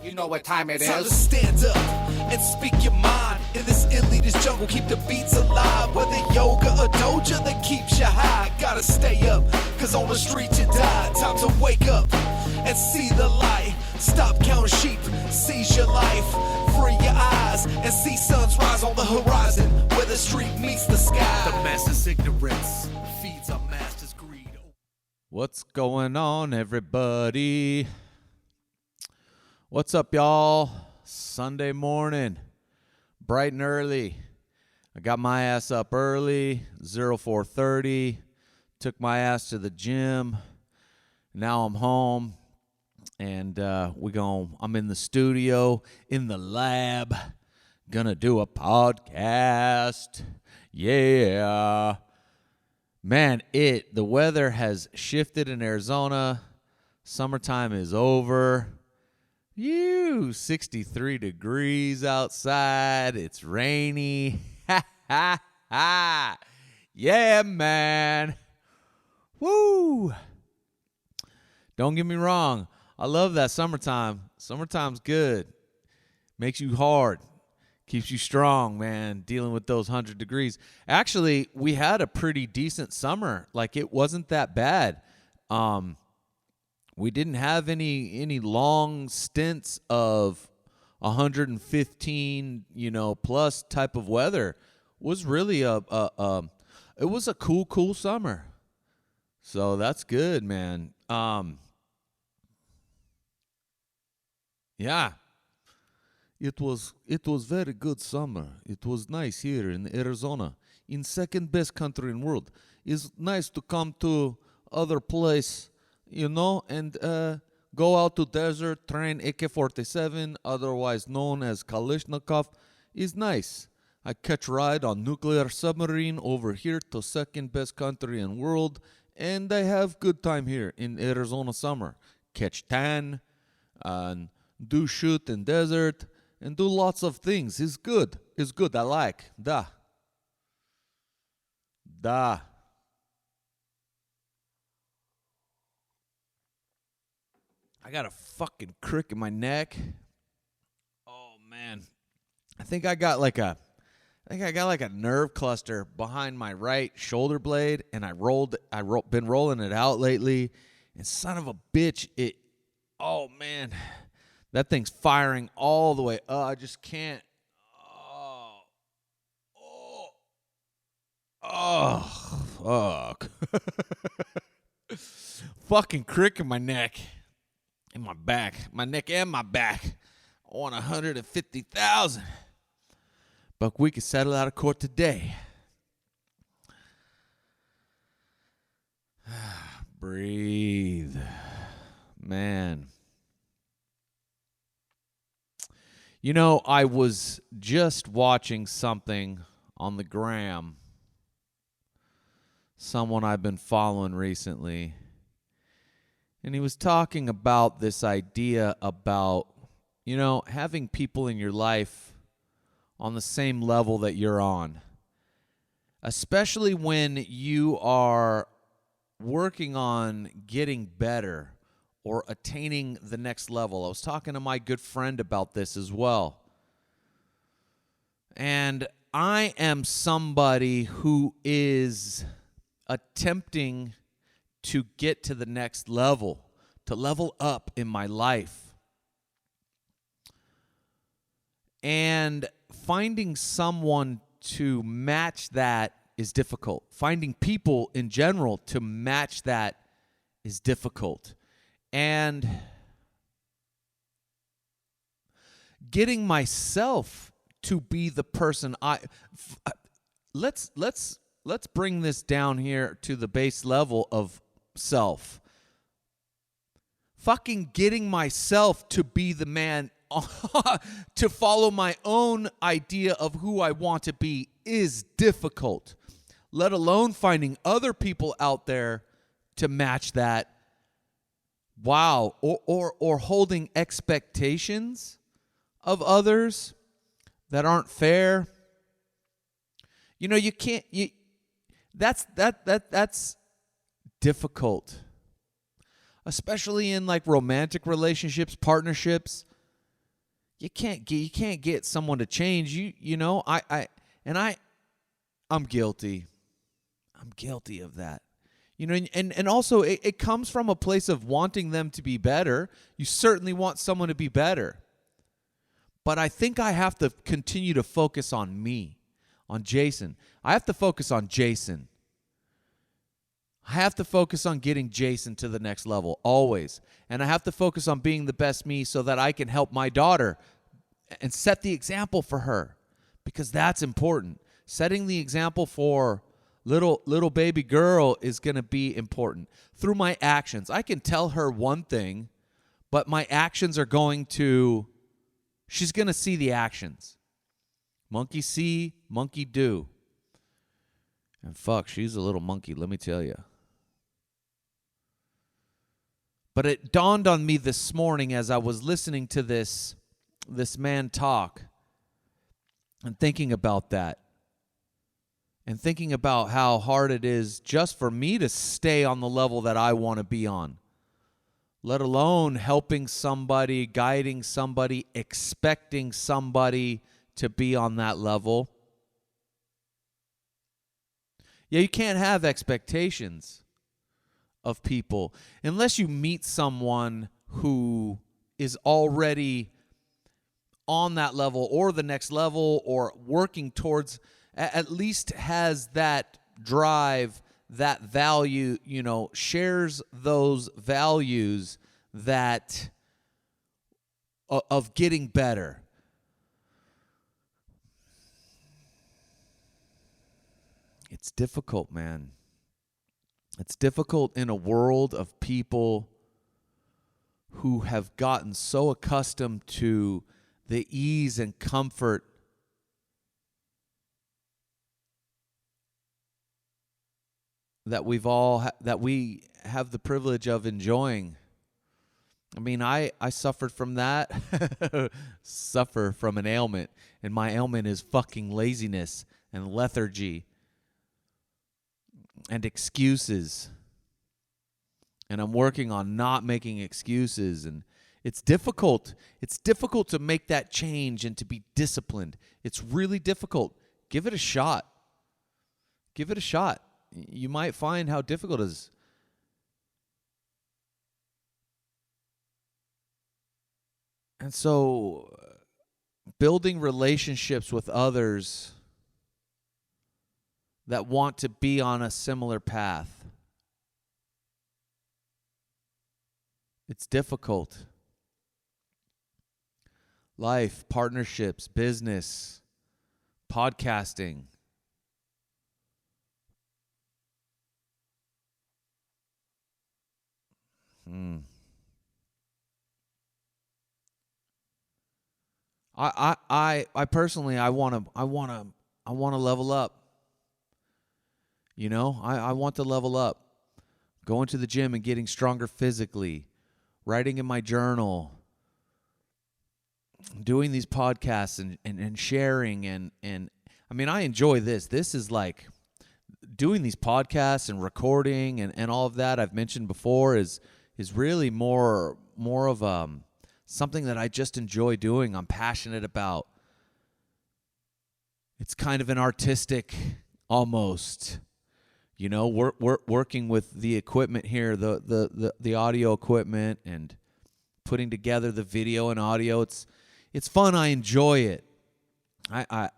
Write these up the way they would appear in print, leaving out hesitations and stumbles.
You know what time it Time to is. stand up and speak your mind. In this elitist jungle, keep the beats alive. Whether yoga or doja that keeps you high. Gotta stay up, cause on the street you die. Time to wake up and see the light. Stop counting sheep, seize your life. Free your eyes and see suns rise on the horizon. Where the street meets the sky. The master's ignorance feeds our master's greed. What's going on, everybody? What's up, y'all? Sunday morning, bright and early. I got my ass up early, 04:30. Took my ass to the gym. Now I'm home, and I'm in the studio, in the lab, gonna do a podcast. Yeah. Man, the weather has shifted in Arizona. Summertime is over. 63 degrees outside. It's rainy. Ha, ha, ha. Yeah, man. Woo. Don't get me wrong. I love that summertime. Summertime's good. Makes you hard. Keeps you strong, man, dealing with those 100 degrees. Actually, we had a pretty decent summer. Like, it wasn't that bad. We didn't have any long stints of 115, plus type of weather. It was really it was a cool summer. So that's good, man. Yeah. It was very good summer. It was nice here in Arizona, in second best country in world. It's nice to come to other place, and go out to desert, train AK-47, otherwise known as Kalashnikov, is nice. I catch ride on nuclear submarine over here to second best country in world, and I have good time here in Arizona summer. Catch tan, and do shoot in desert, and do lots of things. It's good. It's good. I like. Da. I got a fucking crick in my neck. Oh man. I think I got like a nerve cluster behind my right shoulder blade, and been rolling it out lately, and son of a bitch, oh man, that thing's firing all the way up. I just can't. Fuck. Fucking crick in my neck. In my back. My neck and my back. I want 150,000. But we can settle out of court today. Breathe. Man. I was just watching something on the gram. Someone I've been following recently. And he was talking about this idea about, having people in your life on the same level that you're on. Especially when you are working on getting better or attaining the next level. I was talking to my good friend about this as well. And I am somebody who is attempting to get to the next level, to level up in my life. And finding someone to match that is difficult. Finding people in general to match that is difficult. And getting myself to be the person let's bring this down here to the base level of self. Fucking getting myself to be the man to follow my own idea of who I want to be is difficult. Let alone finding other people out there to match that. Wow. Or holding expectations of others that aren't fair. You can't. That's difficult, especially in like romantic relationships, partnerships. you can't get someone to change. I'm guilty. I'm guilty of that. And also it comes from a place of wanting them to be better. You certainly want someone to be better. But I think I have to continue to focus on me, on Jason. I have to focus on Jason. I have to focus on getting Jason to the next level, always. And I have to focus on being the best me so that I can help my daughter and set the example for her, because that's important. Setting the example for little baby girl is going to be important. Through my actions, I can tell her one thing, but my actions are she's going to see the actions. Monkey see, monkey do. And fuck, she's a little monkey, let me tell you. But it dawned on me this morning as I was listening to this man talk and thinking about that. And thinking about how hard it is just for me to stay on the level that I want to be on. Let alone helping somebody, guiding somebody, expecting somebody to be on that level. Yeah, you can't have expectations of people unless you meet someone who is already on that level or the next level or working towards, at least has that drive, that value, shares those values that of getting better. It's difficult, man. It's difficult in a world of people who have gotten so accustomed to the ease and comfort that we have the privilege of enjoying. I mean, I suffered from that. Suffer from an ailment, and my ailment is fucking laziness and lethargy and excuses. And I'm working on not making excuses, and it's difficult. It's difficult to make that change and to be disciplined. It's really difficult. Give it a shot. Give it a shot. You might find how difficult it is. And so, building relationships with others that want to be on a similar path. It's difficult. Life, partnerships, business, podcasting. I personally I want to level up. I want to level up. Going to the gym and getting stronger physically, writing in my journal, doing these podcasts and sharing and I mean, I enjoy this. This is like doing these podcasts and recording and all of that I've mentioned before is really more of something that I just enjoy doing. I'm passionate about. It's kind of an artistic almost, working with the equipment here, the audio equipment and putting together the video and audio. It's fun. I enjoy it. I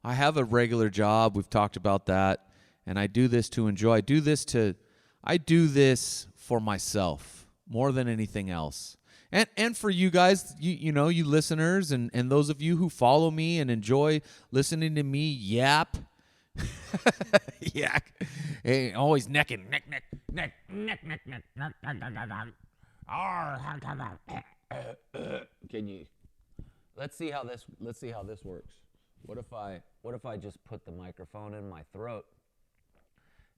have a regular job. We've talked about that, and I do this to enjoy. I do this for myself more than anything else. And for you guys, you listeners and those of you who follow me and enjoy listening to me yap. Yak. Hey, always necking. Neck. Can you let's see how this works. What if I just put the microphone in my throat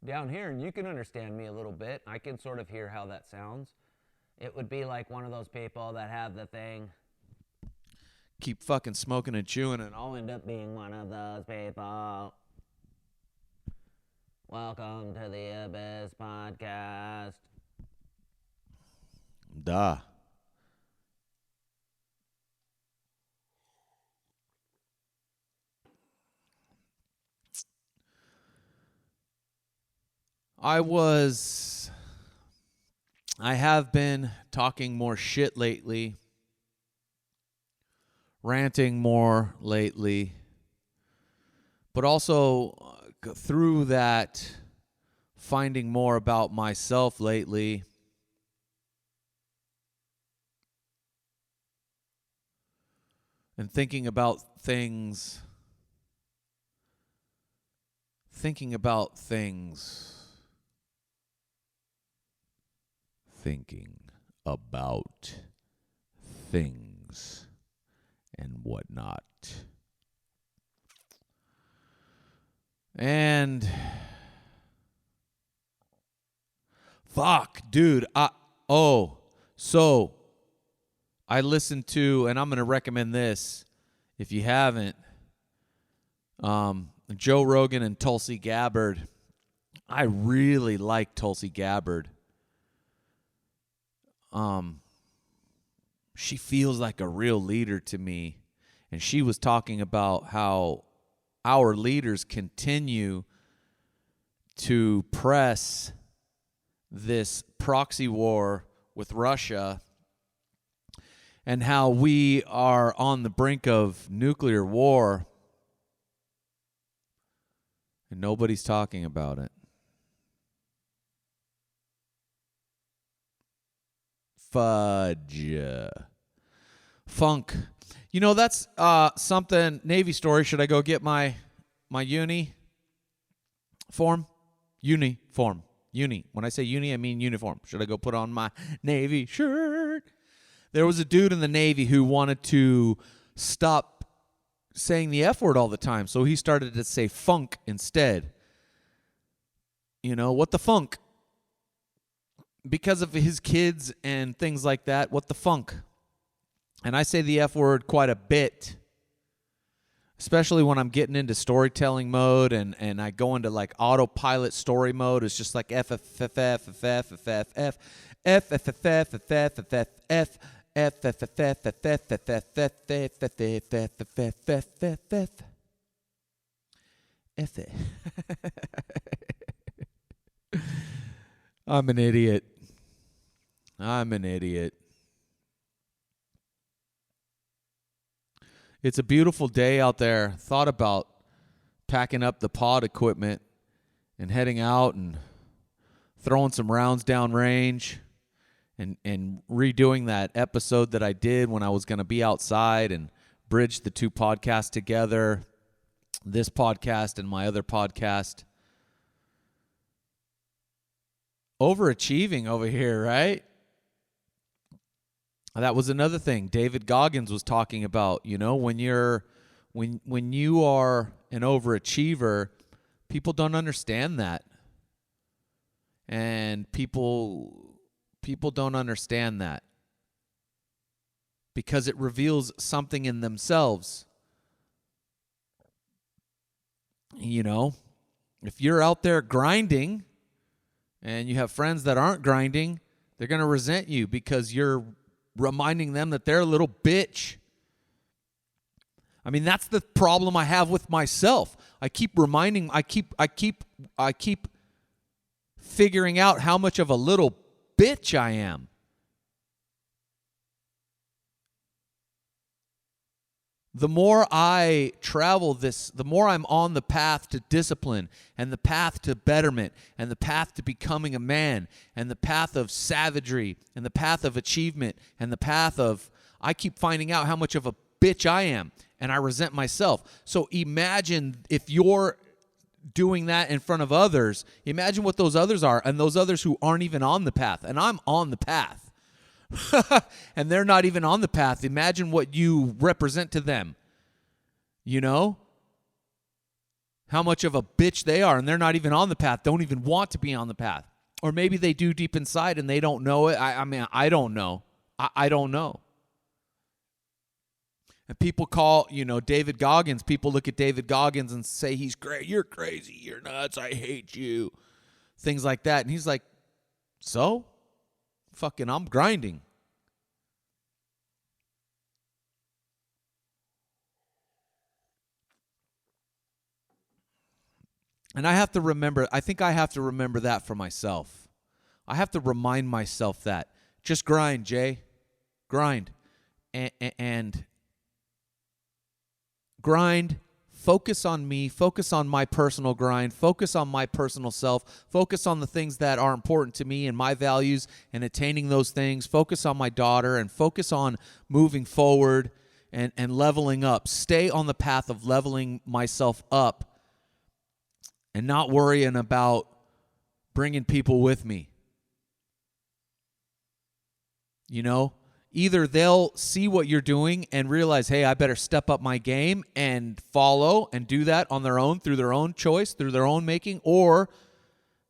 down here and you can understand me a little bit. I can sort of hear how that sounds. It would be like one of those people that have the thing. Keep fucking smoking and chewing, and I'll end up being one of those people. Welcome to the Abyss Podcast. Duh. I have been talking more shit lately, ranting more lately, but also through that, finding more about myself lately. And thinking about things. Thinking about things and whatnot. And fuck, dude. So I listened to, and I'm going to recommend this if you haven't, Joe Rogan and Tulsi Gabbard. I really like Tulsi Gabbard. She feels like a real leader to me. And she was talking about how our leaders continue to press this proxy war with Russia and how we are on the brink of nuclear war. And nobody's talking about it. Fudge. Funk. You know, that's something, Navy story. Should I go get my uniform? Uniform. When I say uni, I mean uniform. Should I go put on my Navy shirt? There was a dude in the Navy who wanted to stop saying the F word all the time, so he started to say funk instead. You know, what the funk? Because of his kids and things like that, what the funk? And I say the F word quite a bit, especially when I'm getting into storytelling mode and I go into like autopilot story mode. It's just like F F F F F F F F F F F F F F F F F I'm an idiot. It's a beautiful day out there. Thought about packing up the pod equipment and heading out and throwing some rounds down range and redoing that episode that I did when I was going to be outside and bridge the two podcasts together, this podcast and my other podcast. Overachieving over here, right? That was another thing David Goggins was talking about. You know, when you are an overachiever, people don't understand that. And people don't understand that because it reveals something in themselves. You know, if you're out there grinding and you have friends that aren't grinding, they're going to resent you because you're reminding them that they're a little bitch. I mean, that's the problem I have with myself. I keep figuring out how much of a little bitch I am. The more I travel this, the more I'm on the path to discipline and the path to betterment and the path to becoming a man and the path of savagery and the path of achievement and the path of, I keep finding out how much of a bitch I am and I resent myself. So imagine if you're doing that in front of others, imagine what those others are and those others who aren't even on the path. And I'm on the path. And they're not even on the path. Imagine what you represent to them. You know? How much of a bitch they are, and they're not even on the path, don't even want to be on the path. Or maybe they do deep inside and they don't know it. I mean, I don't know. I don't know. And people call, David Goggins, people look at David Goggins and say he's great. You're crazy. You're nuts. I hate you. Things like that. And he's like, so? Fucking, I'm grinding. And I have to remember, I think I have to remember that for myself. I have to remind myself that. Just grind, Jay. Grind. And grind. Focus on me. Focus on my personal grind. Focus on my personal self. Focus on the things that are important to me and my values and attaining those things. Focus on my daughter and focus on moving forward and leveling up. Stay on the path of leveling myself up and not worrying about bringing people with me. You know, either they'll see what you're doing and realize, hey, I better step up my game and follow and do that on their own, through their own choice, through their own making, or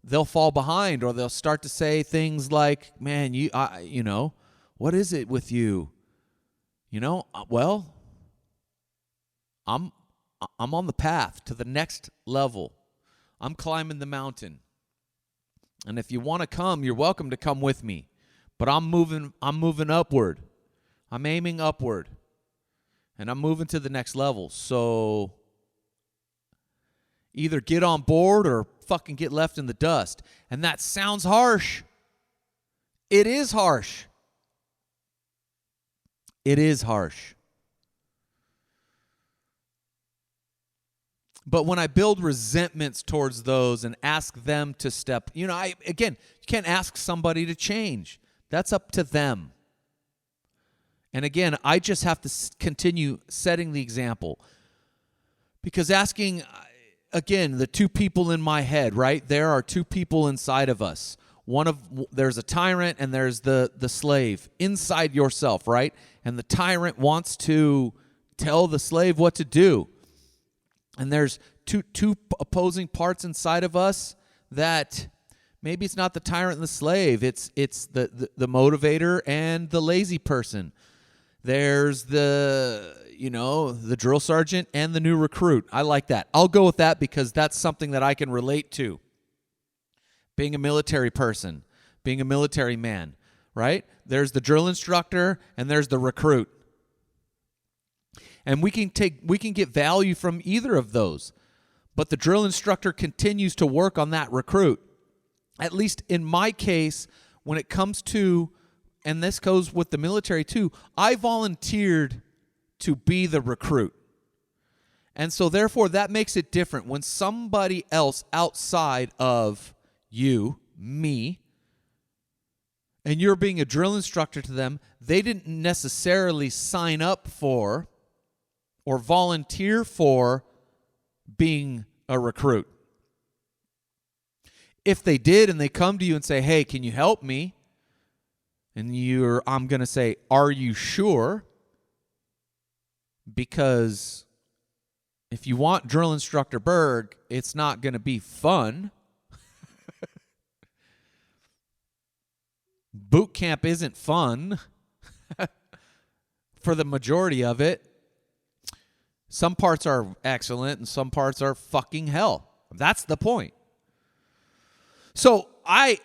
they'll fall behind, or they'll start to say things like, man, you know, what is it with you? You know, well, I'm on the path to the next level. I'm climbing the mountain. And if you want to come, you're welcome to come with me. But I'm moving upward. I'm aiming upward. And I'm moving to the next level. So either get on board or fucking get left in the dust. And that sounds harsh. It is harsh. It is harsh. But when I build resentments towards those and ask them to step, you can't ask somebody to change. That's up to them. And again, I just have to continue setting the example. Because asking, again, the two people in my head, right? There are two people inside of us. There's a tyrant and there's the slave inside yourself, right? And the tyrant wants to tell the slave what to do. And there's two opposing parts inside of us that maybe it's not the tyrant and the slave. It's the motivator and the lazy person. There's the drill sergeant and the new recruit. I like that. I'll go with that because that's something that I can relate to. Being a military person, being a military man, right? There's the drill instructor and there's the recruit. And we can get value from either of those. But the drill instructor continues to work on that recruit. At least in my case, when it comes to, and this goes with the military too, I volunteered to be the recruit. And so therefore that makes it different. When somebody else outside of you, me, and you're being a drill instructor to them, they didn't necessarily sign up for or volunteer for being a recruit. If they did and they come to you and say, hey, can you help me? And I'm going to say, are you sure? Because if you want drill instructor Berg, it's not going to be fun. Boot camp isn't fun for the majority of it. Some parts are excellent and some parts are fucking hell. That's the point. So I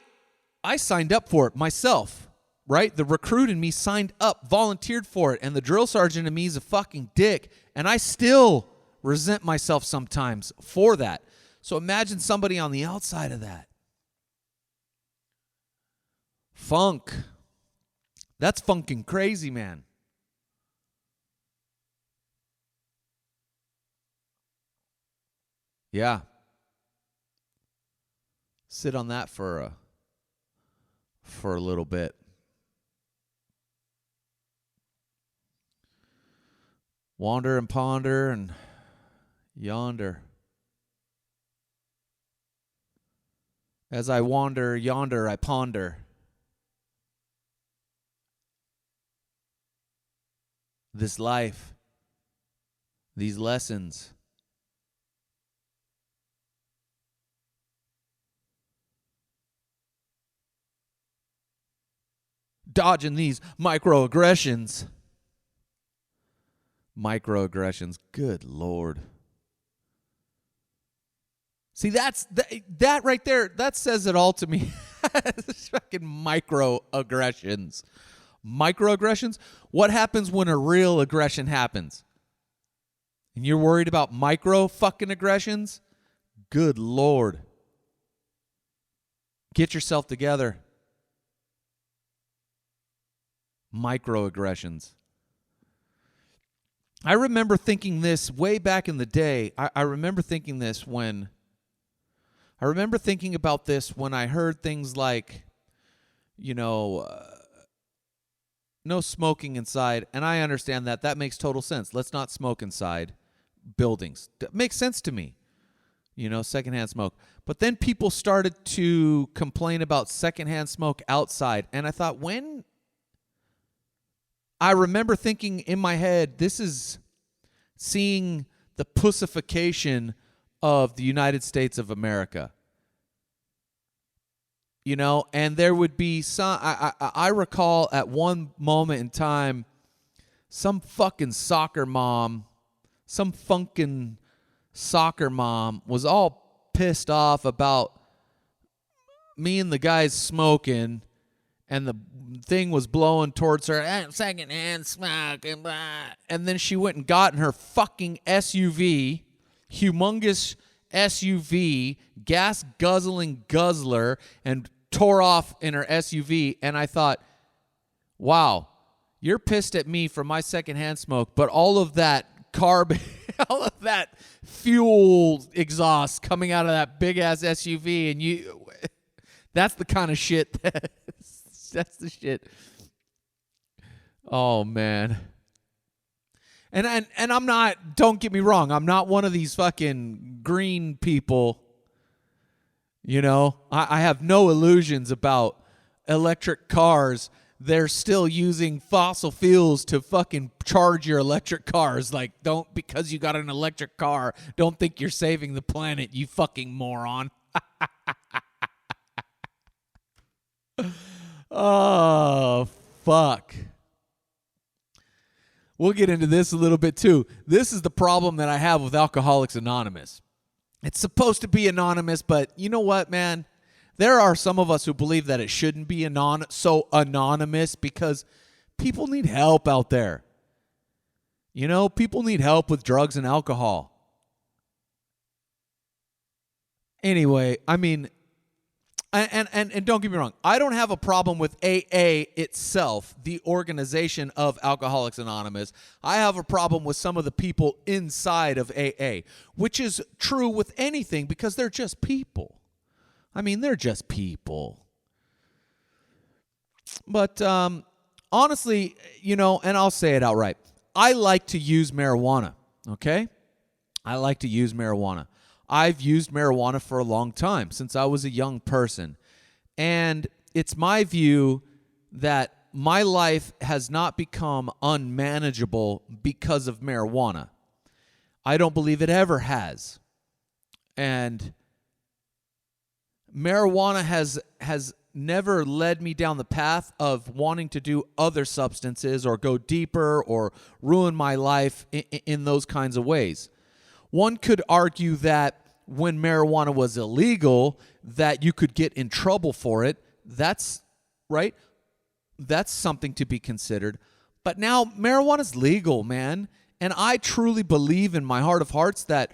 signed up for it myself, right? The recruit in me signed up, volunteered for it, and the drill sergeant in me is a fucking dick, and I still resent myself sometimes for that. So imagine somebody on the outside of that. Funk. That's funking crazy, man. Yeah. Sit on that for a little bit. Wander and ponder and yonder. As I wander yonder, I ponder. This life, these lessons. Dodging these microaggressions. Microaggressions. Good Lord. See, that right there, that says it all to me. Fucking microaggressions. Microaggressions? What happens when a real aggression happens? And you're worried about micro fucking aggressions? Good Lord. Get yourself together. Microaggressions. I remember thinking this way back in the day. I remember thinking about this when I heard things like, no smoking inside. And I understand that. That makes total sense. Let's not smoke inside buildings. That makes sense to me. Secondhand smoke. But then people started to complain about secondhand smoke outside. And I thought, I remember thinking in my head, this is seeing the pussification of the United States of America. And there would be some, I recall at one moment in time, some fucking soccer mom was all pissed off about me and the guys smoking, and the thing was blowing towards her, secondhand smoke, and then she went and got in her fucking SUV, humongous SUV, gas guzzling guzzler, and tore off in her SUV. And I thought, wow, you're pissed at me for my secondhand smoke, but all of that carbon, all of that fuel exhaust coming out of that big ass SUV, and that's the kind of shit that's the shit. Oh man. And I'm not, don't get me wrong, I'm not one of these fucking green people. I have no illusions about electric cars. They're still using fossil fuels to fucking charge your electric cars. Like, because you got an electric car, don't think you're saving the planet, you fucking moron. Oh, fuck. We'll get into this a little bit too. This is the problem that I have with Alcoholics Anonymous. It's supposed to be anonymous, but you know what, man? There are some of us who believe that it shouldn't be so anonymous because people need help out there. People need help with drugs and alcohol. Anyway, I mean, and don't get me wrong, I don't have a problem with AA itself, the organization of Alcoholics Anonymous. I have a problem with some of the people inside of AA, which is true with anything because they're just people. I mean, they're just people. But honestly, and I'll say it outright, I like to use marijuana, okay? I like to use marijuana. I've used marijuana for a long time, since I was a young person. And it's my view that my life has not become unmanageable because of marijuana. I don't believe it ever has. And marijuana has never led me down the path of wanting to do other substances or go deeper or ruin my life in those kinds of ways. One could argue that when marijuana was illegal, that you could get in trouble for it. That's right. That's something to be considered. But now marijuana's legal, man. And I truly believe in my heart of hearts that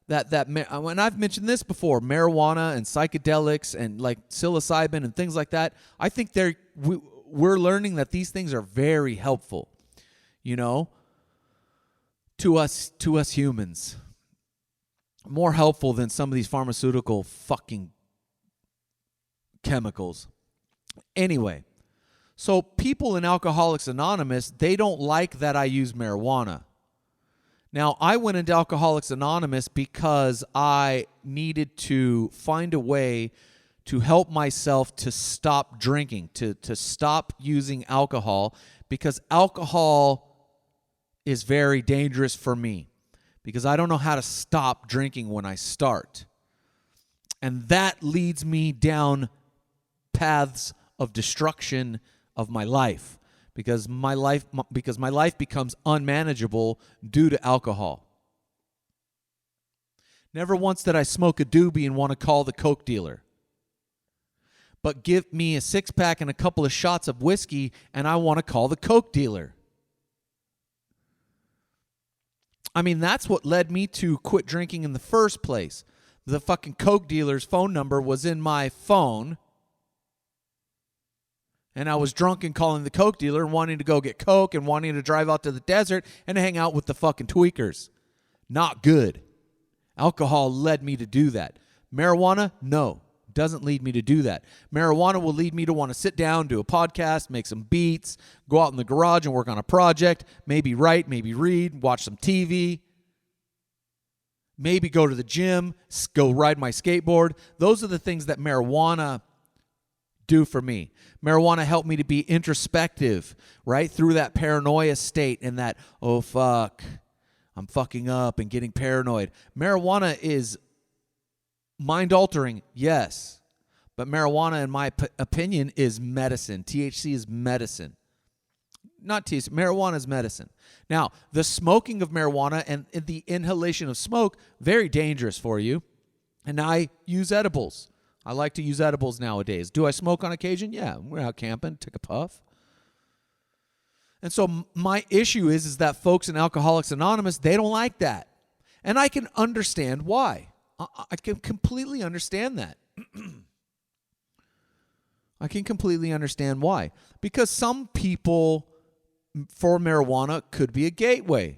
when I've mentioned this before, marijuana and psychedelics and like psilocybin and things like that, I think we're learning that these things are very helpful, to us humans. More helpful than some of these pharmaceutical fucking chemicals. Anyway, so people in Alcoholics Anonymous, they don't like that I use marijuana. Now, I went into Alcoholics Anonymous because I needed to find a way to help myself to stop drinking, to stop using alcohol, because alcohol is very dangerous for me. Because I don't know how to stop drinking when I start. And that leads me down paths of destruction of my life. Because my life becomes unmanageable due to alcohol. Never once did I smoke a doobie and want to call the Coke dealer. But give me a six-pack and a couple of shots of whiskey and I want to call the Coke dealer. I mean, that's what led me to quit drinking in the first place. The fucking coke dealer's phone number was in my phone. And I was drunk and calling the coke dealer and wanting to go get coke and wanting to drive out to the desert and hang out with the fucking tweakers. Not good. Alcohol led me to do that. Marijuana, no, doesn't lead me to do that. Marijuana will lead me to want to sit down, do a podcast, make some beats, go out in the garage and work on a project, maybe write, maybe read, watch some TV, maybe go to the gym, go ride my skateboard. Those are the things that marijuana do for me. Marijuana helped me to be introspective, right? Through that paranoia state and that, oh, fuck, I'm fucking up and getting paranoid. Marijuana is mind-altering, yes. But marijuana, in my opinion, is medicine. THC is medicine. Not THC. Marijuana is medicine. Now, the smoking of marijuana and the inhalation of smoke, very dangerous for you. And I use edibles. I like to use edibles nowadays. Do I smoke on occasion? Yeah, we're out camping, took a puff. And so my issue is that folks in Alcoholics Anonymous, they don't like that. And I can understand why. I can completely understand that. I can completely understand why. Because some people, for marijuana, could be a gateway.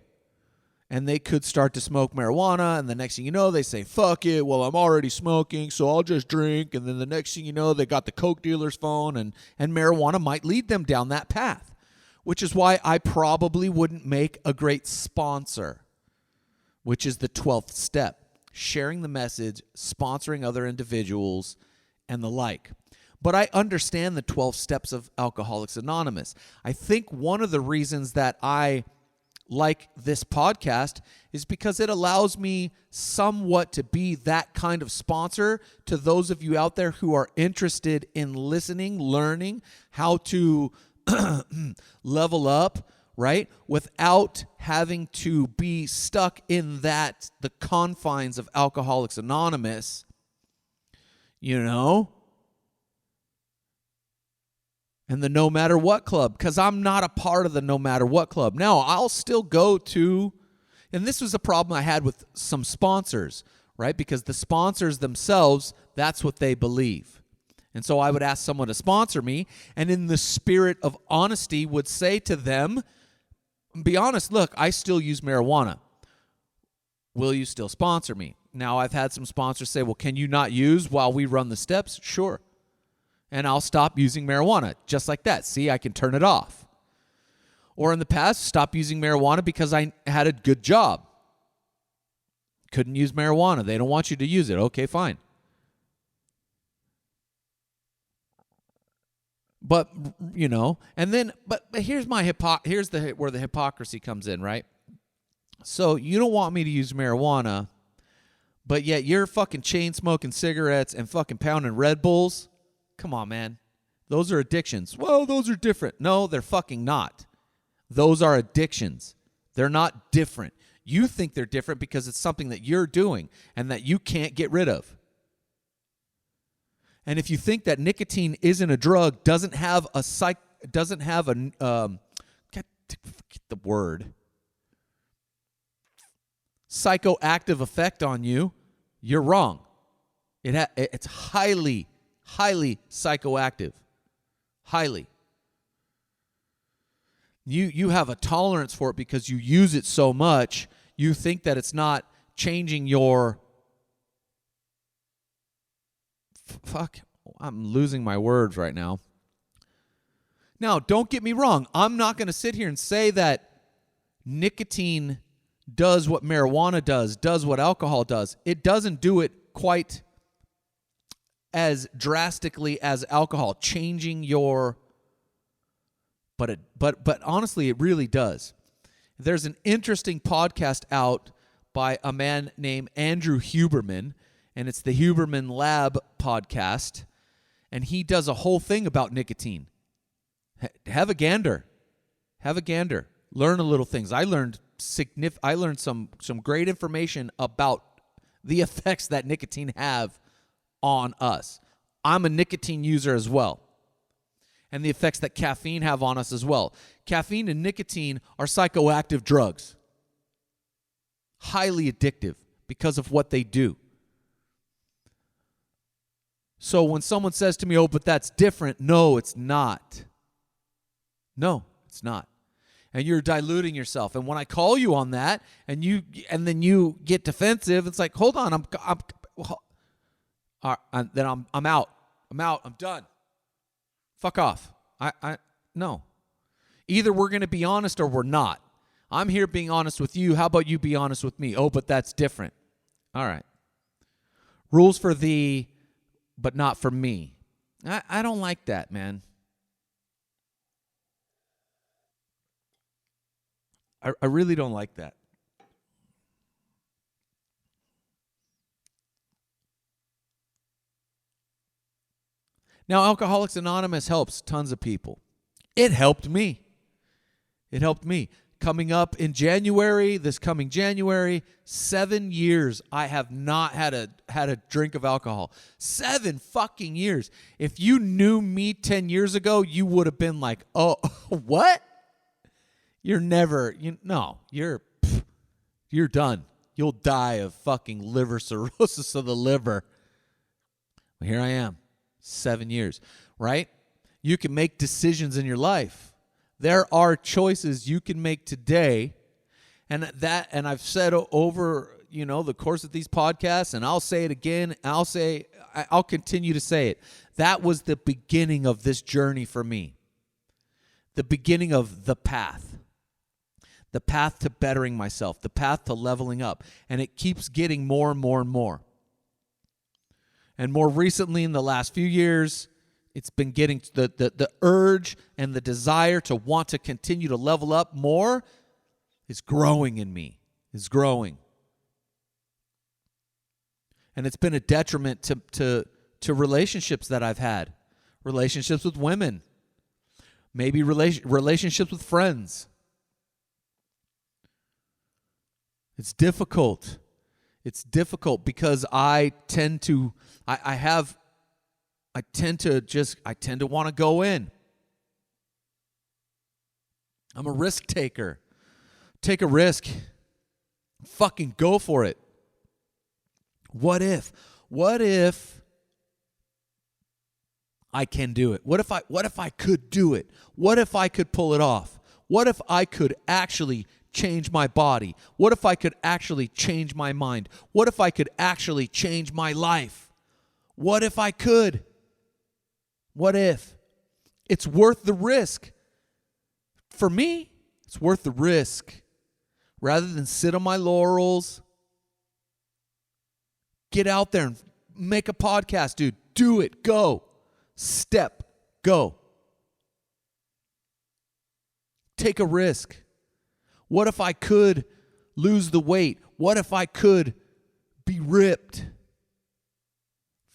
And they could start to smoke marijuana, and the next thing you know, they say, fuck it, well, I'm already smoking, so I'll just drink. And then the next thing you know, they got the coke dealer's phone, and marijuana might lead them down that path, which is why I probably wouldn't make a great sponsor, which is the 12th step, sharing the message, sponsoring other individuals, and the like. But I understand the 12 steps of Alcoholics Anonymous. I think one of the reasons that I like this podcast is because it allows me somewhat to be that kind of sponsor to those of you out there who are interested in listening, learning how to level up, right? Without having to be stuck in the confines of Alcoholics Anonymous, you know? And the no matter what club, because I'm not a part of the no matter what club. Now, I'll still go to, and this was a problem I had with some sponsors, right? Because the sponsors themselves, that's what they believe. And so I would ask someone to sponsor me, and in the spirit of honesty would say to them, be honest, look, I still use marijuana. Will you still sponsor me? Now, I've had some sponsors say, well, can you not use while we run the steps? Sure. And I'll stop using marijuana, just like that. See, I can turn it off. Or in the past, stop using marijuana because I had a good job. Couldn't use marijuana. They don't want you to use it. Okay, fine. But, you know, and then, but here's where the hypocrisy comes in, right? So you don't want me to use marijuana, but yet you're fucking chain smoking cigarettes and fucking pounding Red Bulls. Come on, man. Those are addictions. Well, those are different. No, they're fucking not. Those are addictions. They're not different. You think they're different because it's something that you're doing and that you can't get rid of. And if you think that nicotine isn't a drug, doesn't have a psychoactive effect on you, you're wrong. It's highly psychoactive. Highly. You have a tolerance for it because you use it so much, you think that it's not changing your... Fuck, I'm losing my words right now. Now, don't get me wrong. I'm not going to sit here and say that nicotine does what marijuana does what alcohol does. It doesn't do it quite as drastically as alcohol, changing your... But honestly, it really does. There's an interesting podcast out by a man named Andrew Huberman, and it's the Huberman Lab podcast, and he does a whole thing about nicotine. Have a gander. Learn a little things. I learned some great information about the effects that nicotine have on us. I'm a nicotine user as well. And the effects that caffeine have on us as well. Caffeine and nicotine are psychoactive drugs. Highly addictive because of what they do. So when someone says to me, oh, but that's different, no, it's not. No, it's not. And you're diluting yourself. And when I call you on that, and then you get defensive, it's like, hold on, then I'm out. I'm done. Fuck off. No. Either we're going to be honest or we're not. I'm here being honest with you. How about you be honest with me? Oh, but that's different. All right. Rules for thee, but not for me. I don't like that, man. I really don't like that. Now, Alcoholics Anonymous helps tons of people. It helped me. Coming up in January, this coming January, 7 years I have not had a drink of alcohol. 7 fucking years. If you knew me 10 years ago, you would have been like, oh, what? You're done. You'll die of fucking liver cirrhosis of the liver. Well, here I am, 7 years, right? You can make decisions in your life. There are choices you can make today, and I've said over, the course of these podcasts, and I'll say it again, I'll continue to say it. That was the beginning of this journey for me. The beginning of the path to bettering myself, the path to leveling up. And it keeps getting more and more and more. And more recently, in the last few years, it's been getting the urge and the desire to want to continue to level up more is growing in me. It's growing. And it's been a detriment to relationships that I've had. Relationships with women. Maybe relationships with friends. It's difficult. It's difficult because I tend to want to go in. I'm a risk taker. Take a risk. Fucking go for it. What if I can do it? What if I could do it? What if I could pull it off? What if I could actually change my body? What if I could actually change my mind? What if I could actually change my life? What if I could? What if? It's worth the risk. For me, it's worth the risk. Rather than sit on my laurels, get out there and make a podcast, dude. Do it. Go. Step. Go. Take a risk. What if I could lose the weight? What if I could be ripped?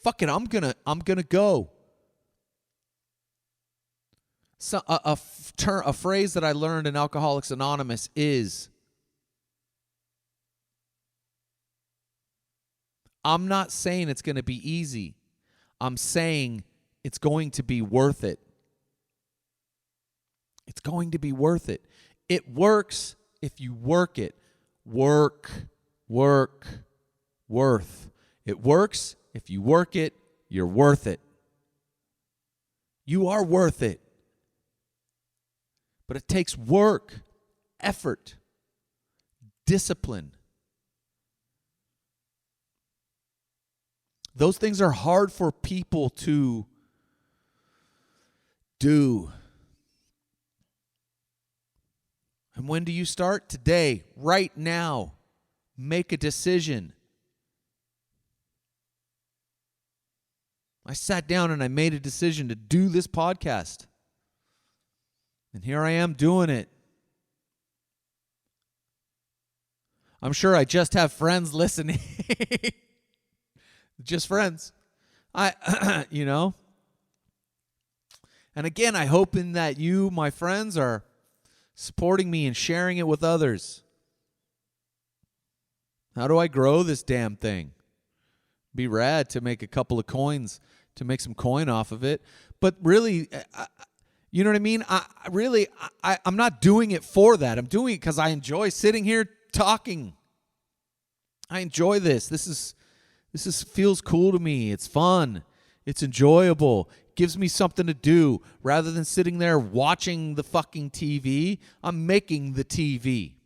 Fuck it, I'm gonna go. So a phrase that I learned in Alcoholics Anonymous is, I'm not saying it's going to be easy. I'm saying it's going to be worth it. It's going to be worth it. It works if you work it. Worth. It works if you work it. You're worth it. You are worth it. But it takes work, effort, discipline. Those things are hard for people to do. And when do you start? Today, right now. Make a decision. I sat down and I made a decision to do this podcast. And here I am doing it. I'm sure I just have friends listening. Just friends. And again, I hope in that you, my friends, are supporting me and sharing it with others. How do I grow this damn thing? Be rad to make a couple of coins, to make some coin off of it. But really, you know what I mean? I'm not doing it for that. I'm doing it because I enjoy sitting here talking. I enjoy this. This feels cool to me. It's fun. It's enjoyable. Gives me something to do. Rather than sitting there watching the fucking TV, I'm making the TV.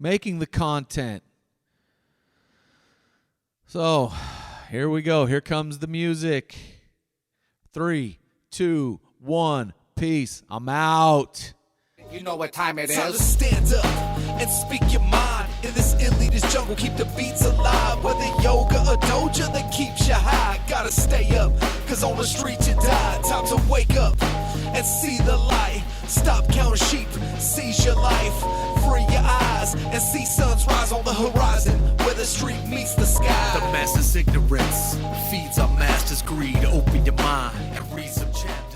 Making the content. So, here we go. Here comes the music. 3, 2, 1. Peace. I'm out. You know what time it Time to is. stand up and speak your mind. In this elitist jungle, keep the beats alive. Whether yoga or doja that keeps you high. Gotta stay up, cause on the street you die. Time to wake up and see the light. Stop counting sheep, seize your life. Free your eyes and see suns rise on the horizon. Where the street meets the sky. The masses' ignorance feeds our masters' greed. Open your mind and read some chapters.